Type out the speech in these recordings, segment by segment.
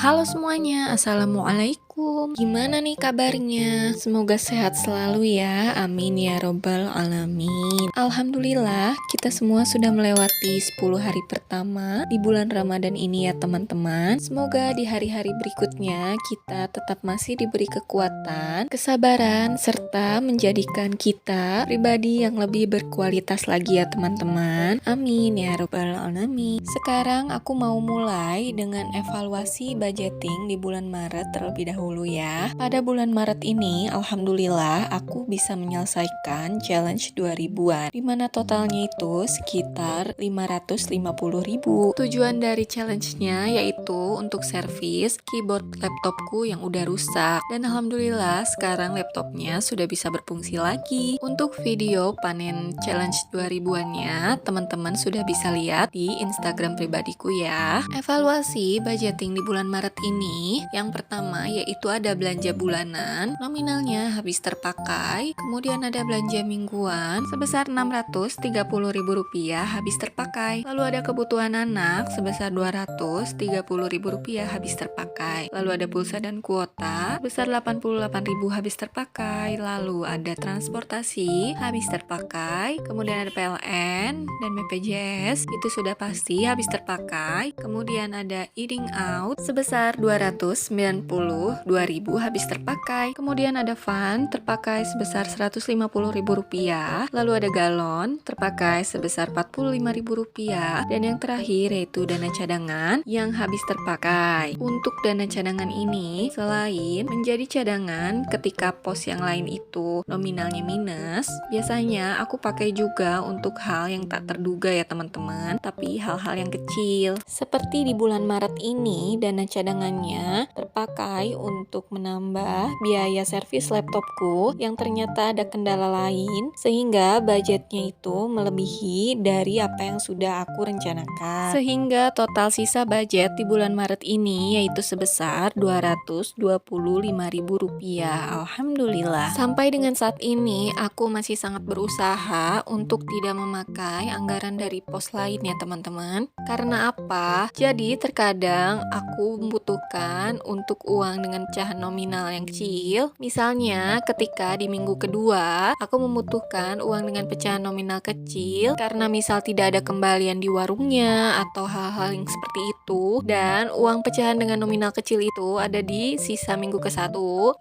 Halo semuanya, Assalamualaikum. Gimana nih kabarnya? Semoga sehat selalu ya, amin ya robbal alamin. Alhamdulillah, kita semua sudah melewati 10 hari pertama di bulan Ramadan ini ya teman-teman. Semoga di hari-hari berikutnya kita tetap masih diberi kekuatan, kesabaran, serta menjadikan kita pribadi yang lebih berkualitas lagi ya teman-teman. Amin ya robbal alamin. Sekarang aku mau mulai dengan evaluasi budgeting di bulan Maret terlebih dahulu ya. Pada bulan Maret ini, alhamdulillah aku bisa menyelesaikan challenge 2000-an, dimana totalnya itu sekitar 550.000. Tujuan dari challenge-nya yaitu untuk servis keyboard laptopku yang udah rusak, dan alhamdulillah sekarang laptopnya sudah bisa berfungsi lagi. Untuk video panen challenge 2000-annya, teman-teman sudah bisa lihat di Instagram pribadiku ya. Evaluasi budgeting di bulan Maret ini, yang pertama yaitu ada belanja bulanan, nominalnya habis terpakai, kemudian ada belanja mingguan sebesar Rp630.000 habis terpakai, lalu ada kebutuhan anak sebesar Rp230.000 habis terpakai, lalu ada pulsa dan kuota sebesar Rp88.000 habis terpakai, lalu ada transportasi habis terpakai, kemudian ada PLN dan BPJS itu sudah pasti habis terpakai, kemudian ada eating out sebesar Rp292.000 habis terpakai, kemudian ada fund terpakai sebesar Rp150.000, lalu ada galon terpakai sebesar Rp45.000, dan yang terakhir yaitu dana cadangan yang habis terpakai. Untuk dana cadangan ini, selain menjadi cadangan ketika pos yang lain itu nominalnya minus, biasanya aku pakai juga untuk hal yang tak terduga ya teman-teman, tapi hal-hal yang kecil. Seperti di bulan Maret ini, dana cadangannya terpakai untuk menambah biaya servis laptopku yang ternyata ada kendala lain, sehingga budgetnya itu melebihi dari apa yang sudah aku rencanakan. Sehingga total sisa budget di bulan Maret ini yaitu sebesar Rp225.000. Alhamdulillah. Sampai dengan saat ini, aku masih sangat berusaha untuk tidak memakai anggaran dari pos lain ya teman-teman. Karena apa? Jadi terkadang aku membutuhkan untuk uang dengan pecahan nominal yang kecil. Misalnya ketika di minggu kedua aku membutuhkan uang dengan pecahan nominal kecil karena misal tidak ada kembalian di warungnya atau hal-hal yang seperti itu, dan uang pecahan dengan nominal kecil itu ada di sisa minggu ke-1.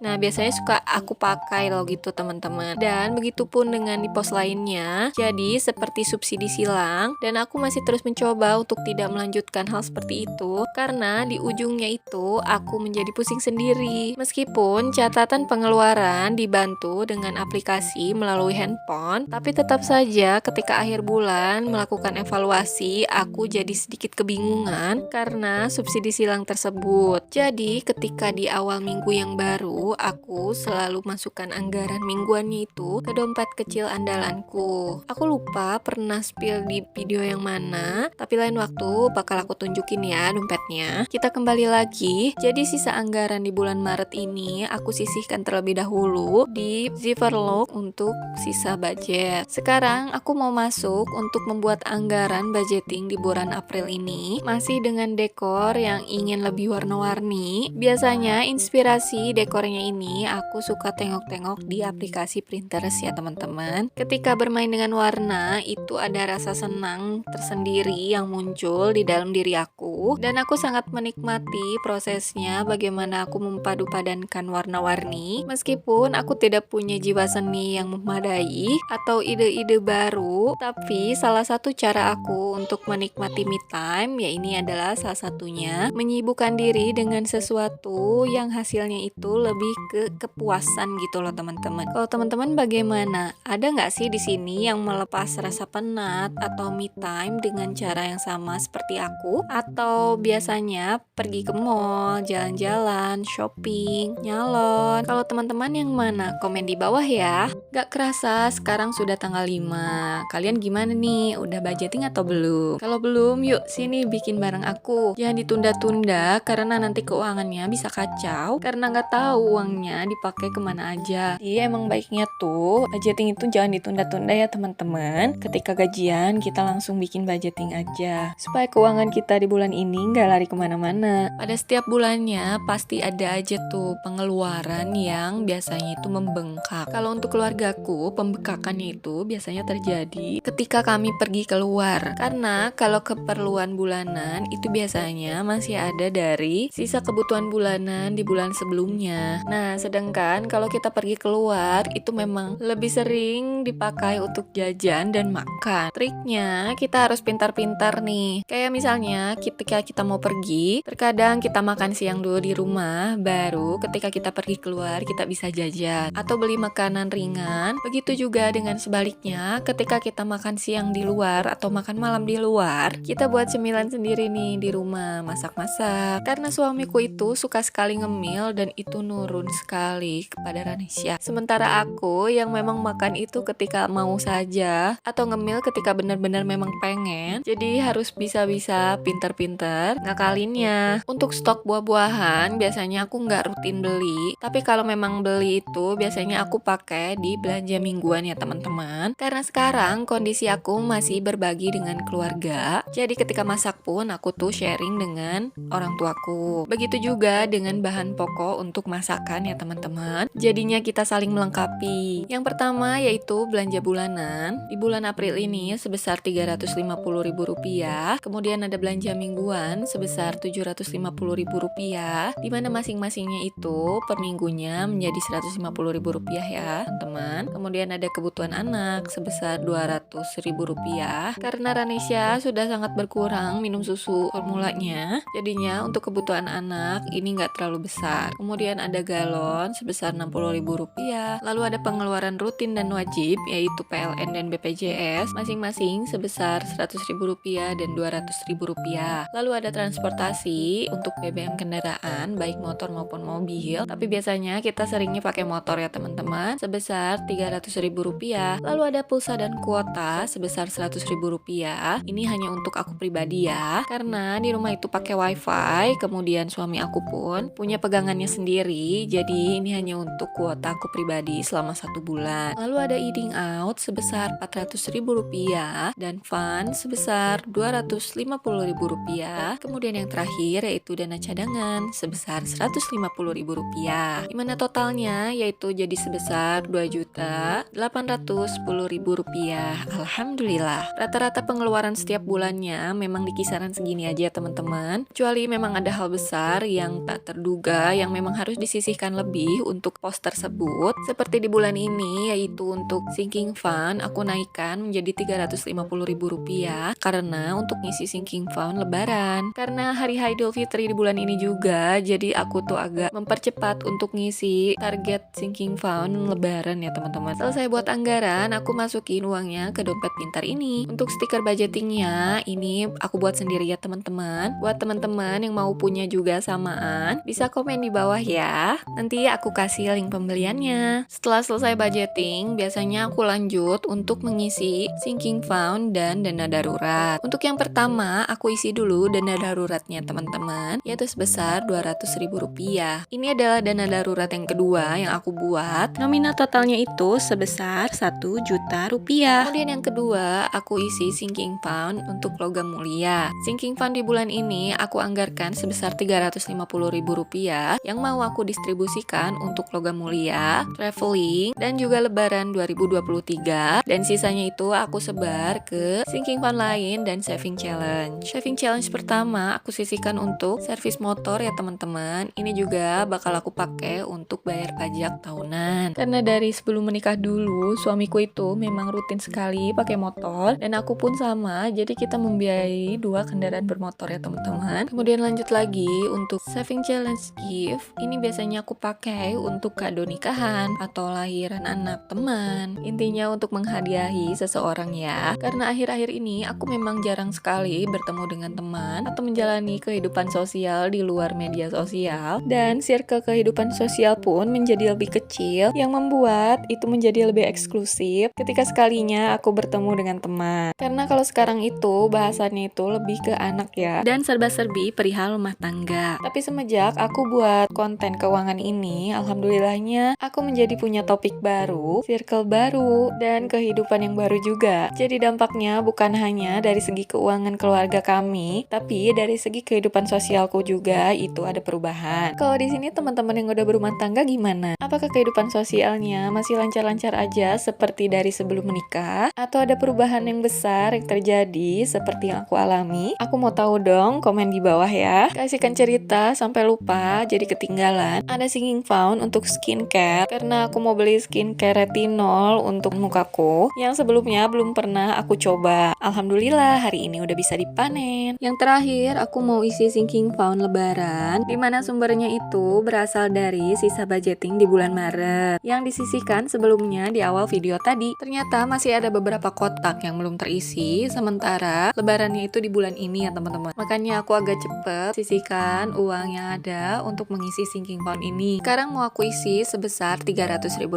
Nah biasanya suka aku pakai loh gitu teman-teman. Dan begitupun dengan di pos lainnya. Jadi seperti subsidi silang, dan aku masih terus mencoba untuk tidak melanjutkan hal seperti itu karena di ujungnya itu aku menjadi pusing sendiri. Meskipun catatan pengeluaran dibantu dengan aplikasi melalui handphone, tapi tetap saja ketika akhir bulan melakukan evaluasi aku jadi sedikit kebingungan karena subsidi silang tersebut. Jadi ketika di awal minggu yang baru, aku selalu masukkan anggaran mingguannya itu ke dompet kecil andalanku. Aku lupa pernah spill di video yang mana, tapi lain waktu bakal aku tunjukin ya dompetnya. Kita kembali lagi. Jadi sisa anggaran di bulan Maret ini aku sisihkan terlebih dahulu di Zipperlock untuk sisa budget. Sekarang aku mau masuk untuk membuat anggaran budgeting di bulan April ini, masih dengan dekor yang ingin lebih warna-warni. Biasanya inspirasi dekornya ini aku suka tengok-tengok di aplikasi Pinterest ya teman-teman. Ketika bermain dengan warna, itu ada rasa senang tersendiri yang muncul di dalam diri aku, dan aku sangat menikmati prosesnya bagaimana aku mempadu-padankan warna-warni. Meskipun aku tidak punya jiwa seni yang memadai atau ide-ide baru, tapi salah satu cara aku untuk menikmati me time ya ini adalah salah satunya menyibukkan diri dengan sesuatu yang hasilnya itu lebih ke kepuasan gitu loh teman-teman. Kalau teman-teman bagaimana? Ada nggak sih di sini yang melepas rasa penat atau me time dengan cara yang sama seperti aku? Atau biasanya pergi ke mall, jalan-jalan jalan-jalan, shopping, nyalon. Kalau teman-teman yang mana? Komen di bawah ya. Gak kerasa sekarang sudah tanggal 5. Kalian gimana nih? Udah budgeting atau belum? Kalau belum, yuk sini bikin bareng aku. Jangan ditunda-tunda karena nanti keuangannya bisa kacau karena nggak tahu uangnya dipakai kemana aja. Jadi emang baiknya tuh budgeting itu jangan ditunda-tunda ya teman-teman. Ketika gajian kita langsung bikin budgeting aja supaya keuangan kita di bulan ini nggak lari kemana-mana. Pada setiap bulannya pasti ada aja tuh pengeluaran yang biasanya itu membengkak. Kalau untuk keluargaku pembengkakannya itu biasanya terjadi ketika kami pergi keluar, karena kalau keperluan bulanan itu biasanya masih ada dari sisa kebutuhan bulanan di bulan sebelumnya. Nah sedangkan kalau kita pergi keluar itu memang lebih sering dipakai untuk jajan dan makan. Triknya kita harus pintar-pintar nih. Kayak misalnya ketika kita mau pergi, terkadang kita makan siang dulu di rumah, baru ketika kita pergi keluar kita bisa jajan atau beli makanan ringan. Begitu juga dengan sebaliknya, ketika kita makan siang di luar atau makan malam di luar, kita buat cemilan sendiri nih di rumah, masak-masak. Karena suamiku itu suka sekali ngemil dan itu nurun sekali kepada Ranisya. Sementara aku yang memang makan itu ketika mau saja atau ngemil ketika benar-benar memang pengen. Jadi harus bisa-bisa pinter-pinter ngakalinnya. Untuk stok buah-buahan biasanya aku nggak rutin beli, tapi kalau memang beli itu biasanya aku pakai di belanja mingguan ya teman-teman. Karena sekarang kondisi aku masih berbagi dengan keluarga, jadi ketika masak pun aku tuh sharing dengan orang tuaku. Begitu juga dengan bahan pokok untuk masakan ya teman-teman. Jadinya kita saling melengkapi. Yang pertama yaitu belanja bulanan. Di bulan April ini sebesar Rp350.000. Kemudian ada belanja mingguan sebesar Rp750.000, di mana masing-masingnya itu per minggunya menjadi Rp150.000 ya teman-teman. Kemudian ada kebutuhan anak sebesar Rp200.000 karena Ranisya sudah sangat berkurang minum susu formulanya. Jadinya untuk kebutuhan anak ini nggak terlalu besar. Kemudian ada galon sebesar Rp60.000. Lalu ada pengeluaran rutin dan wajib yaitu PLN dan BPJS masing-masing sebesar Rp100.000 dan Rp200.000. Lalu ada transportasi untuk BBM kendaraan baik motor maupun mobil, tapi biasanya kita seringnya pakai motor ya teman-teman, sebesar Rp300.000. Lalu ada pulsa dan kuota sebesar Rp100.000. Ini hanya untuk aku pribadi ya, karena di rumah itu pakai wifi. Kemudian suami aku pun punya pegangannya sendiri, jadi ini hanya untuk kuota aku pribadi selama 1 bulan. Lalu ada eating out sebesar Rp400.000 dan fun sebesar Rp250.000. Kemudian yang terakhir yaitu dana cadangan sebesar Rp150.000, dimana totalnya yaitu jadi sebesar Rp2.810.000. Alhamdulillah, rata-rata pengeluaran setiap bulannya memang di kisaran segini aja teman-teman, kecuali memang ada hal besar yang tak terduga yang memang harus disisihkan lebih untuk pos tersebut. Seperti di bulan ini yaitu untuk sinking fund aku naikkan menjadi Rp350.000 karena untuk ngisi sinking fund lebaran. Karena hari Idul Fitri di bulan ini juga, jadi aku tuh agak mempercepat untuk ngisi target sinking fund lebaran ya teman-teman. Selesai buat anggaran, aku masukin uangnya ke dompet pintar ini. Untuk stiker budgetingnya ini aku buat sendiri ya teman-teman. Buat teman-teman yang mau punya juga samaan, bisa komen di bawah ya. Nanti aku kasih link pembeliannya. Setelah selesai budgeting, biasanya aku lanjut untuk mengisi sinking fund dan dana darurat. Untuk yang pertama, aku isi dulu dana daruratnya teman-teman, yaitu sebesar Rp200.000. Ini adalah dana darurat yang kedua yang aku buat. Nominal totalnya itu sebesar Rp1 juta. Kemudian yang kedua, aku isi sinking fund untuk logam mulia. Sinking fund di bulan ini aku anggarkan sebesar Rp350.000 yang mau aku distribusikan untuk logam mulia, traveling, dan juga lebaran 2023. Dan sisanya itu aku sebar ke sinking fund lain dan saving challenge. Saving challenge pertama aku sisihkan untuk servis motor ya teman-teman. Ini juga bakal aku pakai untuk bayar pajak tahunan. Karena dari sebelum menikah dulu, suamiku itu memang rutin sekali pakai motor dan aku pun sama. Jadi kita membiayai 2 kendaraan bermotor ya teman-teman. Kemudian lanjut lagi untuk saving challenge gift. Ini biasanya aku pakai untuk kado nikahan atau lahiran anak teman. Intinya untuk menghadiahi seseorang ya. Karena akhir-akhir ini aku memang jarang sekali bertemu dengan teman atau menjalani kehidupan sosial di luar media sosial, dan circle kehidupan sosial pun menjadi lebih kecil, yang membuat itu menjadi lebih eksklusif ketika sekalinya aku bertemu dengan teman. Karena kalau sekarang itu bahasannya itu lebih ke anak ya, dan serba-serbi perihal rumah tangga. Tapi semenjak aku buat konten keuangan ini, alhamdulillahnya aku menjadi punya topik baru, circle baru, dan kehidupan yang baru juga. Jadi dampaknya bukan hanya dari segi keuangan keluarga kami, tapi dari segi kehidupan sosialku juga itu ada perubahan. Kalau di sini teman-teman yang udah berumah tangga gimana? Apakah kehidupan sosialnya masih lancar-lancar aja seperti dari sebelum menikah? Atau ada perubahan yang besar yang terjadi seperti yang aku alami? Aku mau tahu dong, komen di bawah ya. Kasihkan cerita sampai lupa jadi ketinggalan. Ada Singing Found untuk skincare karena aku mau beli skincare retinol untuk mukaku yang sebelumnya belum pernah aku coba. Alhamdulillah hari ini udah bisa dipanen. Yang terakhir aku mau isi Singing Found lebaran, dimana sumbernya itu berasal dari sisa budgeting di bulan Maret yang disisihkan sebelumnya di awal video tadi. Ternyata masih ada beberapa kotak yang belum terisi, sementara lebarannya itu di bulan ini ya teman-teman. Makanya aku agak cepet sisihkan uang yang ada untuk mengisi Singing Found ini. Sekarang mau aku isi sebesar Rp300.000,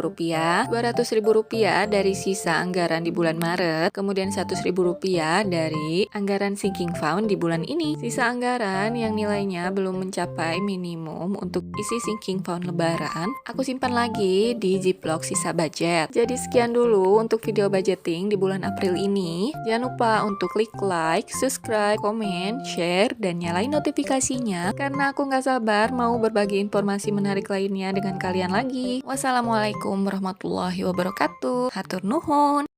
Rp200.000 dari sisa anggaran di bulan Maret, kemudian Rp100.000 dari anggaran Singing Found di bulan ini. Sisa anggaran yang nilainya belum mencapai minimum untuk isi Singing Found lebaran, aku simpan lagi di Ziploc sisa budget. Jadi sekian dulu untuk video budgeting di bulan April ini. Jangan lupa untuk klik like, subscribe, komen, share, dan nyalain notifikasinya karena aku nggak sabar mau berbagi informasi menarik lainnya dengan kalian lagi. Wassalamualaikum warahmatullahi wabarakatuh. Hatur nuhun.